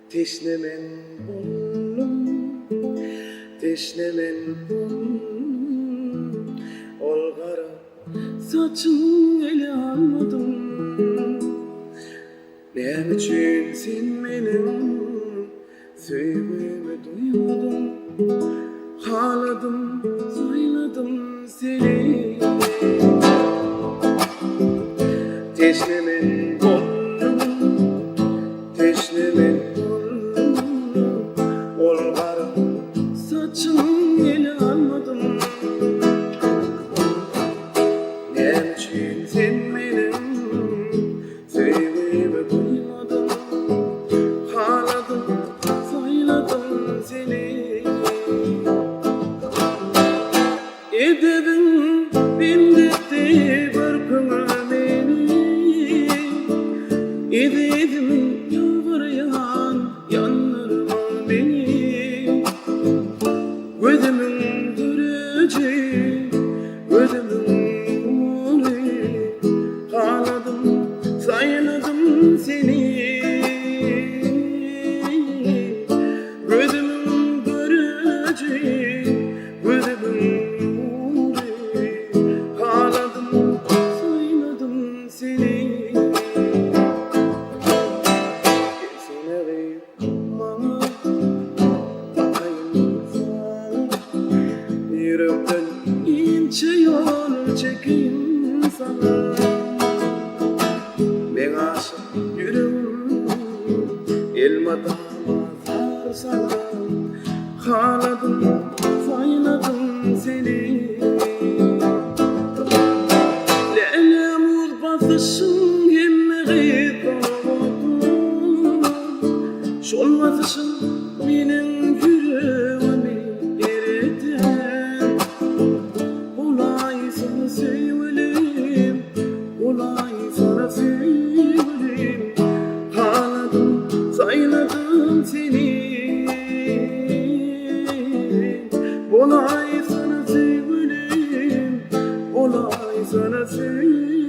Teşnemen bollum, teşnemen bollum. Ol kara saçın ele almadım. Ne için sen benim sevgimi duymadın? Haladım, sayladım seni. Teşnemen bollum, teşnemen bollum. Ol kara saçın ele almadım. Ne için sen benim sevgimi duymadın? Haladım, sayladım seni. Edebin bildirdi bırkına beni. Ededim yalvarayan yanlarıma beni. Gözümün göreceği, gözümün umuri. Haladım, sayladım seni. Gözümün göreceği, gözümün seni. Seni bana bakayım sana. Yürekten ince yol çekeyim sana. Ben aşık yüreğim elmadama sarsana. Haladım, sayladım seni. Batışın hemmeği dağıldı. Şol batışın benim yüreğimi eridi. Olay sana sevgilim, olay sana sevgilim. Haladım, sayladım seni. Olay sana sevgilim, olay sana sevgilim.